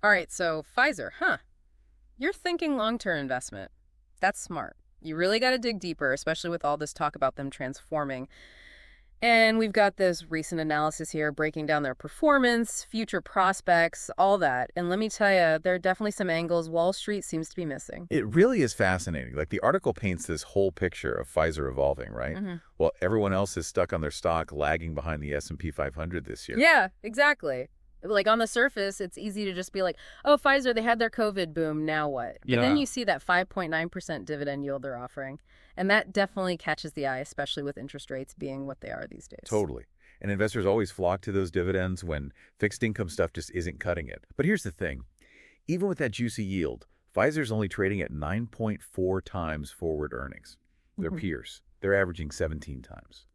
All right, so Pfizer, huh? You're thinking long-term investment. That's smart. You really got to dig deeper, especially with all this talk about them transforming. And we've got this recent analysis here breaking down their performance, future prospects, all that. And let me tell you, there are definitely some angles Wall Street seems to be missing. It really is fascinating. Like the article paints this whole picture of Pfizer evolving, right? hmm While everyone else is stuck on their stock, lagging behind the S&P 500 this year. Yeah, exactly. Like on the surface, it's easy to just be like, oh, Pfizer, they had their COVID boom, now what? But then Yeah. you see that 5.9% dividend yield they're offering. And that definitely catches the eye, especially with interest rates being what they are these days. Totally. And investors always flock to those dividends when fixed income stuff just isn't cutting it. But here's the thing. Even with that juicy yield, Pfizer's only trading at 9.4 times forward earnings. Their Mhm. peers, they're averaging 17 times.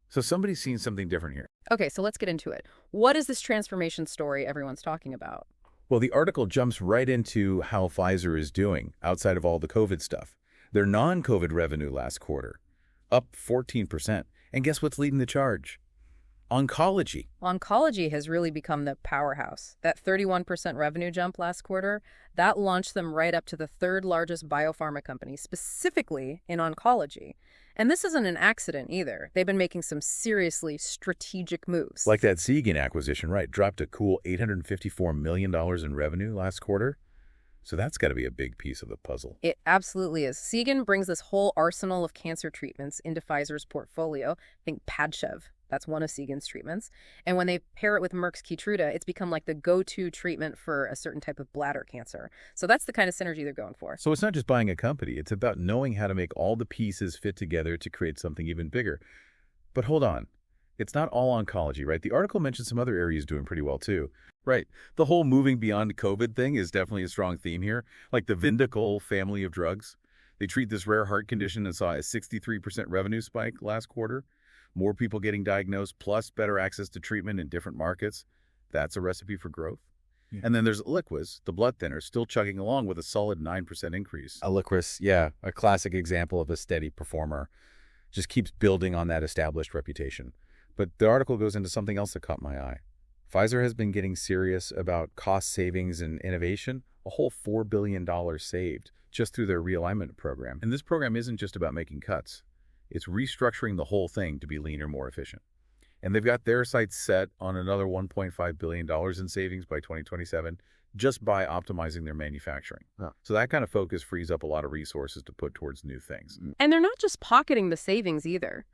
So somebody's seen something different here. Okay, so let's get into it. What is this transformation story everyone's talking about? Well, the article jumps right into how Pfizer is doing outside of all the COVID stuff. Their non-COVID revenue last quarter, up 14%. And guess what's leading the charge? Oncology. Oncology has really become the powerhouse. That 31% revenue jump last quarter, that launched them right up to the third largest biopharma company, specifically in oncology. And this isn't an accident either. They've been making some seriously strategic moves. Like that Seagen acquisition, right? Dropped a cool $854 million in revenue last quarter. So that's got to be a big piece of the puzzle. It absolutely is. Seagen brings this whole arsenal of cancer treatments into Pfizer's portfolio. Think Padchev. That's one of Seagen's treatments. And when they pair it with Merck's Keytruda, it's become like the go-to treatment for a certain type of bladder cancer. So that's the kind of synergy they're going for. So it's not just buying a company. It's about knowing how to make all the pieces fit together to create something even bigger. But hold on. It's not all oncology, right? The article mentions some other areas doing pretty well, too. Right. The whole moving beyond COVID thing is definitely a strong theme here, like the Vyndaqel family of drugs. They treat this rare heart condition and saw a 63% revenue spike last quarter. More people getting diagnosed, plus better access to treatment in different markets. That's a recipe for growth. Yeah. And then there's Eliquis, the blood thinner, still chugging along with a solid 9% increase. Eliquis, yeah, a classic example of a steady performer. Just keeps building on that established reputation. But the article goes into something else that caught my eye. Pfizer has been getting serious about cost savings and innovation, a whole $4 billion saved just through their realignment program. And this program isn't just about making cuts. It's restructuring the whole thing to be leaner, more efficient. And they've got their sights set on another $1.5 billion in savings by 2027 just by optimizing their manufacturing. Huh. So that kind of focus frees up a lot of resources to put towards new things. And they're not just pocketing the savings either.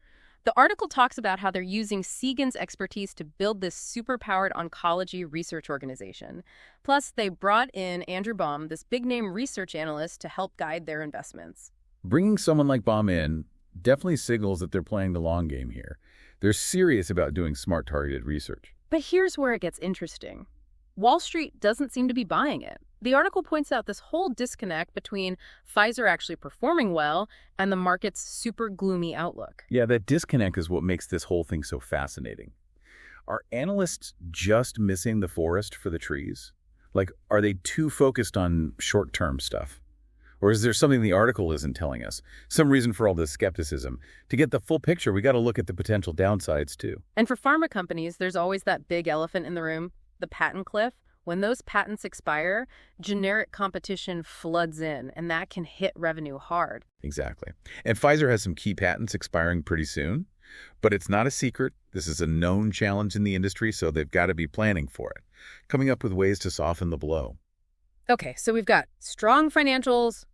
The article talks about how they're using Seagen's expertise to build this super-powered oncology research organization. Plus, they brought in Andrew Baum, this big-name research analyst, to help guide their investments. Bringing someone like Baum in definitely signals that they're playing the long game here. They're serious about doing smart, targeted research. But here's where it gets interesting. Wall Street doesn't seem to be buying it. The article points out this whole disconnect between Pfizer actually performing well and the market's super gloomy outlook. Yeah, that disconnect is what makes this whole thing so fascinating. Are analysts just missing the forest for the trees? Like, are they too focused on short-term stuff? Or is there something the article isn't telling us? Some reason for all this skepticism. To get the full picture, we got to look at the potential downsides, too. And for pharma companies, there's always that big elephant in the room, the patent cliff. When those patents expire, generic competition floods in, and that can hit revenue hard. Exactly. And Pfizer has some key patents expiring pretty soon. But it's not a secret. This is a known challenge in the industry, so they've got to be planning for it, coming up with ways to soften the blow. Okay, so we've got strong financials,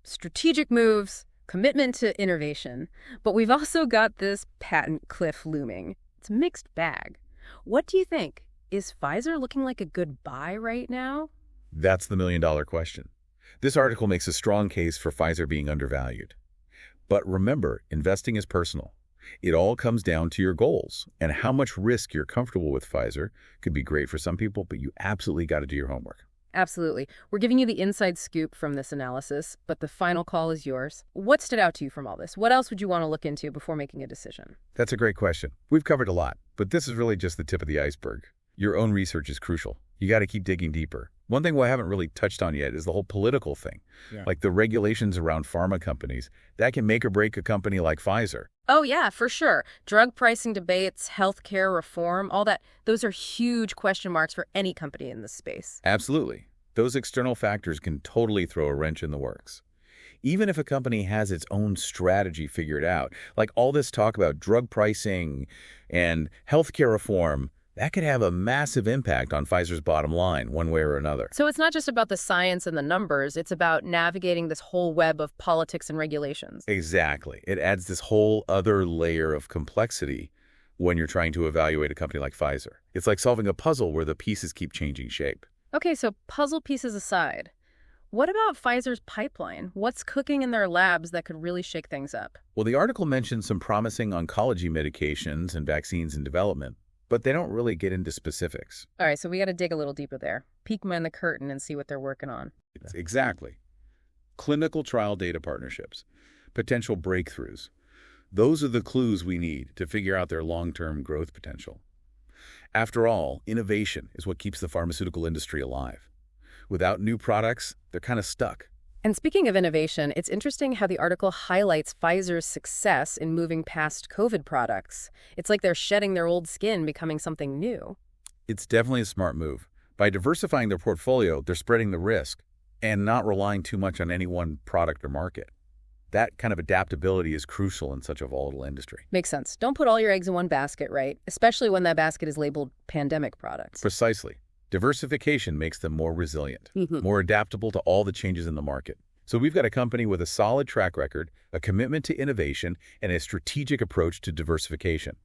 strategic moves, commitment to innovation, but we've also got this patent cliff looming. It's a mixed bag. What do you think? Is Pfizer looking like a good buy right now? That's the million-dollar question. This article makes a strong case for Pfizer being undervalued. But remember, investing is personal. It all comes down to your goals, and how much risk you're comfortable with. Pfizer could be great for some people, but you absolutely got to do your homework. Absolutely. We're giving you the inside scoop from this analysis, but the final call is yours. What stood out to you from all this? What else would you want to look into before making a decision? That's a great question. We've covered a lot, but this is really just the tip of the iceberg. Your own research is crucial. You got to keep digging deeper. One thing I haven't really touched on yet is the whole political thing. Yeah. Like the regulations around pharma companies, that can make or break a company like Pfizer. Oh, yeah, for sure. Drug pricing debates, healthcare reform, all that, those are huge question marks for any company in this space. Absolutely. Those external factors can totally throw a wrench in the works. Even if a company has its own strategy figured out, like all this talk about drug pricing and healthcare reform, that could have a massive impact on Pfizer's bottom line, one way or another. So it's not just about the science and the numbers, it's about navigating this whole web of politics and regulations. Exactly. It adds this whole other layer of complexity when you're trying to evaluate a company like Pfizer. It's like solving a puzzle where the pieces keep changing shape. Okay, so puzzle pieces aside, what about Pfizer's pipeline? What's cooking in their labs that could really shake things up? Well, the article mentions some promising oncology medications and vaccines in development, but they don't really get into specifics. All right, so we got to dig a little deeper there. Peek behind the curtain and see what they're working on. Exactly. Clinical trial data partnerships, potential breakthroughs. Those are the clues we need to figure out their long-term growth potential. After all, innovation is what keeps the pharmaceutical industry alive. Without new products, they're kind of stuck. And speaking of innovation, it's interesting how the article highlights Pfizer's success in moving past COVID products. It's like they're shedding their old skin, becoming something new. It's definitely a smart move. By diversifying their portfolio, they're spreading the risk and not relying too much on any one product or market. That kind of adaptability is crucial in such a volatile industry. Makes sense. Don't put all your eggs in one basket, right? Especially when that basket is labeled pandemic products. Precisely. Diversification makes them more resilient, more adaptable to all the changes in the market. So we've got a company with a solid track record, a commitment to innovation, and a strategic approach to diversification.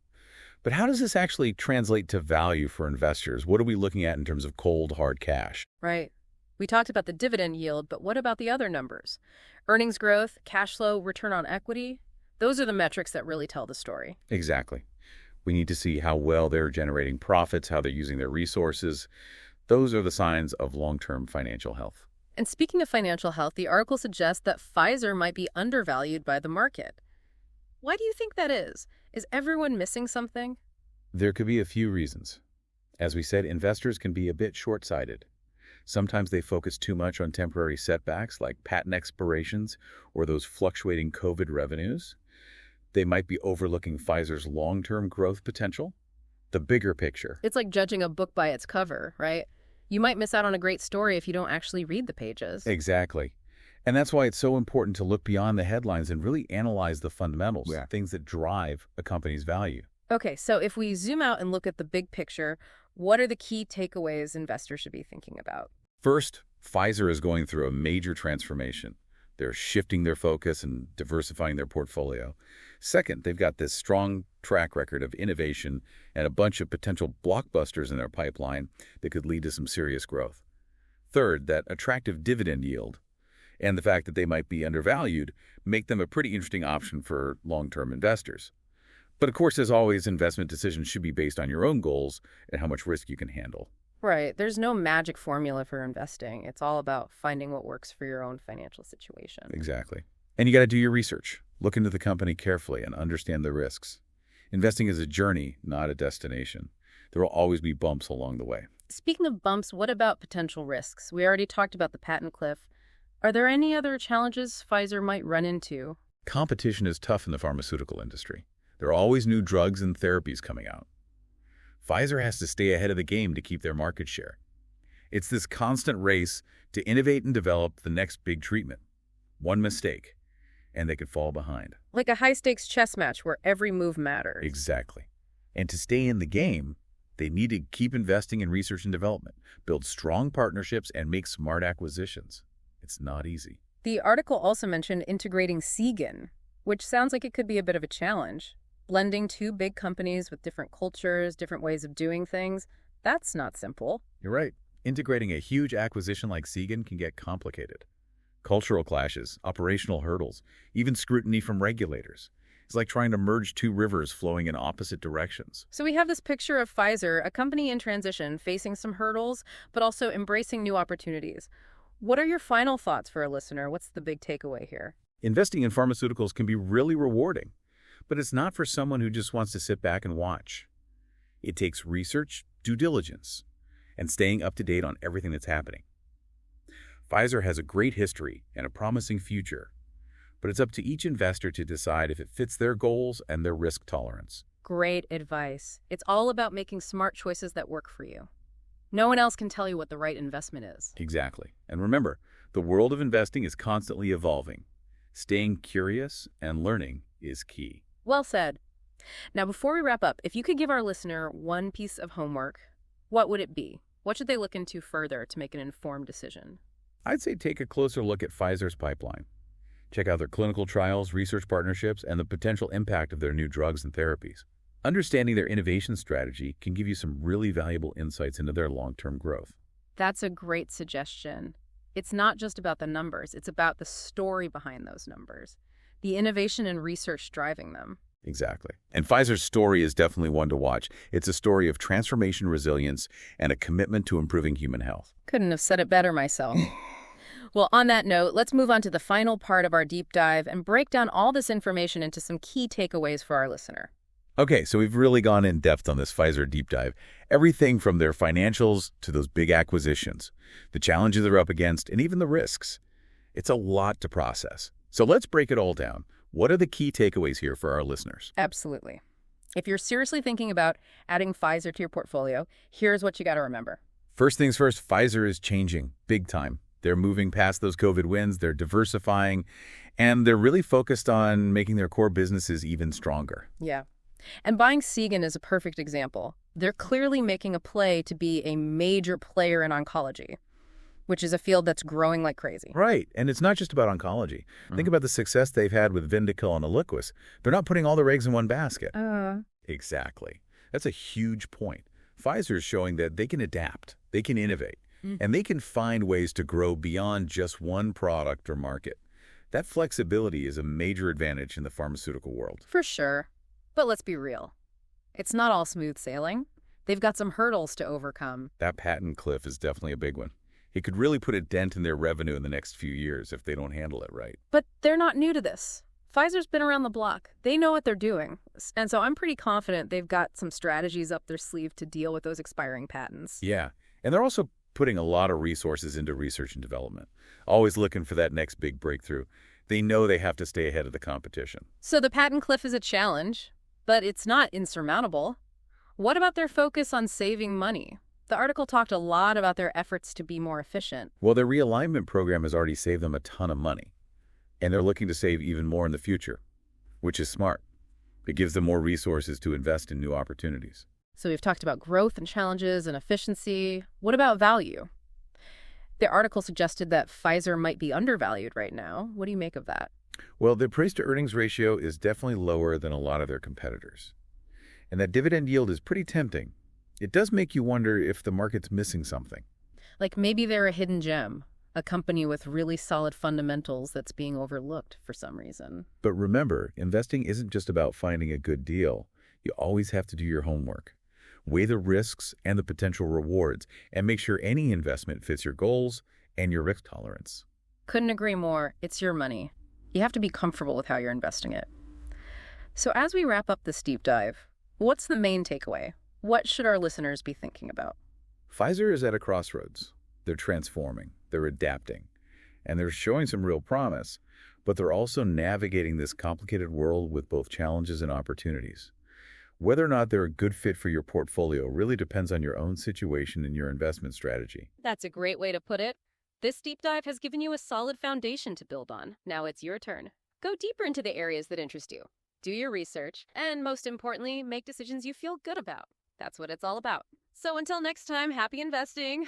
But how does this actually translate to value for investors? What are we looking at in terms of cold, hard cash? Right. We talked about the dividend yield, but what about the other numbers? Earnings growth, cash flow, return on equity? Those are the metrics that really tell the story. Exactly. We need to see how well they're generating profits, how they're using their resources. Those are the signs of long-term financial health. And speaking of financial health, the article suggests that Pfizer might be undervalued by the market. Why do you think that is? Is everyone missing something? There could be a few reasons. As we said, investors can be a bit short-sighted. Sometimes they focus too much on temporary setbacks like patent expirations or those fluctuating COVID revenues. They might be overlooking Pfizer's long-term growth potential, the bigger picture. It's like judging a book by its cover, right? You might miss out on a great story if you don't actually read the pages. Exactly. And that's why it's so important to look beyond the headlines and really analyze the fundamentals, things that drive a company's value. Okay, so if we zoom out and look at the big picture, what are the key takeaways investors should be thinking about? First, Pfizer is going through a major transformation. They're shifting their focus and diversifying their portfolio. Second, they've got this strong track record of innovation and a bunch of potential blockbusters in their pipeline that could lead to some serious growth. Third, that attractive dividend yield and the fact that they might be undervalued make them a pretty interesting option for long-term investors. But of course, as always, investment decisions should be based on your own goals and how much risk you can handle. Right. There's no magic formula for investing. It's all about finding what works for your own financial situation. Exactly. And you got to do your research. Look into the company carefully and understand the risks. Investing is a journey, not a destination. There will always be bumps along the way. Speaking of bumps, what about potential risks? We already talked about the patent cliff. Are there any other challenges Pfizer might run into? Competition is tough in the pharmaceutical industry. There are always new drugs and therapies coming out. Pfizer has to stay ahead of the game to keep their market share. It's this constant race to innovate and develop the next big treatment. One mistake, and they could fall behind. Like a high-stakes chess match where every move matters. Exactly. And to stay in the game, they need to keep investing in research and development, build strong partnerships, and make smart acquisitions. It's not easy. The article also mentioned integrating Seagen, which sounds like it could be a bit of a challenge. Blending two big companies with different cultures, different ways of doing things, that's not simple. You're right. Integrating a huge acquisition like Seagen can get complicated. Cultural clashes, operational hurdles, even scrutiny from regulators. It's like trying to merge two rivers flowing in opposite directions. So we have this picture of Pfizer, a company in transition, facing some hurdles, but also embracing new opportunities. What are your final thoughts for a listener? What's the big takeaway here? Investing in pharmaceuticals can be really rewarding, but it's not for someone who just wants to sit back and watch. It takes research, due diligence, and staying up to date on everything that's happening. Pfizer has a great history and a promising future, but it's up to each investor to decide if it fits their goals and their risk tolerance. Great advice. It's all about making smart choices that work for you. No one else can tell you what the right investment is. Exactly. And remember, the world of investing is constantly evolving. Staying curious and learning is key. Well said. Now, before we wrap up, if you could give our listener one piece of homework, what would it be? What should they look into further to make an informed decision? I'd say take a closer look at Pfizer's pipeline. Check out their clinical trials, research partnerships, and the potential impact of their new drugs and therapies. Understanding their innovation strategy can give you some really valuable insights into their long-term growth. That's a great suggestion. It's not just about the numbers, it's about the story behind those numbers, the innovation and research driving them. Exactly. And Pfizer's story is definitely one to watch. It's a story of transformation, resilience, and a commitment to improving human health. Couldn't have said it better myself. Well, on that note, let's move on to the final part of our deep dive and break down all this information into some key takeaways for our listener. Okay, so we've really gone in depth on this Pfizer deep dive. Everything from their financials to those big acquisitions, the challenges they're up against, and even the risks. It's a lot to process. So let's break it all down. What are the key takeaways here for our listeners? Absolutely. If you're seriously thinking about adding Pfizer to your portfolio, here's what you got to remember. First things first, Pfizer is changing big time. They're moving past those COVID wins, they're diversifying, and they're really focused on making their core businesses even stronger. Yeah. And buying Seagen is a perfect example. They're clearly making a play to be a major player in oncology, which is a field that's growing like crazy. Right, and it's not just about oncology. Think about the success they've had with Vyndaqel and Eliquis. They're not putting all their eggs in one basket. Exactly. That's a huge point. Pfizer is showing that they can adapt, they can innovate, and they can find ways to grow beyond just one product or market. That flexibility is a major advantage in the pharmaceutical world. For sure. But let's be real. It's not all smooth sailing. They've got some hurdles to overcome. That patent cliff is definitely a big one. It could really put a dent in their revenue in the next few years if they don't handle it right. But they're not new to this. Pfizer's been around the block. They know what they're doing. And so I'm pretty confident they've got some strategies up their sleeve to deal with those expiring patents. Yeah, and they're also putting a lot of resources into research and development, always looking for that next big breakthrough. They know they have to stay ahead of the competition. So the patent cliff is a challenge, but it's not insurmountable. What about their focus on saving money? The article talked a lot about their efforts to be more efficient. Well, their realignment program has already saved them a ton of money, and they're looking to save even more in the future, which is smart. It gives them more resources to invest in new opportunities. So we've talked about growth and challenges and efficiency. What about value? The article suggested that Pfizer might be undervalued right now. What do you make of that? Well, their price-to-earnings ratio is definitely lower than a lot of their competitors. And that dividend yield is pretty tempting. It does make you wonder if the market's missing something. Like maybe they're a hidden gem, a company with really solid fundamentals that's being overlooked for some reason. But remember, investing isn't just about finding a good deal. You always have to do your homework. Weigh the risks and the potential rewards, and make sure any investment fits your goals and your risk tolerance. Couldn't agree more. It's your money. You have to be comfortable with how you're investing it. So as we wrap up this deep dive, what's the main takeaway? What should our listeners be thinking about? Pfizer is at a crossroads. They're transforming, they're adapting, and they're showing some real promise, but they're also navigating this complicated world with both challenges and opportunities. Whether or not they're a good fit for your portfolio really depends on your own situation and your investment strategy. That's a great way to put it. This deep dive has given you a solid foundation to build on. Now it's your turn. Go deeper into the areas that interest you. Do your research, and most importantly, make decisions you feel good about. That's what it's all about. So until next time, happy investing.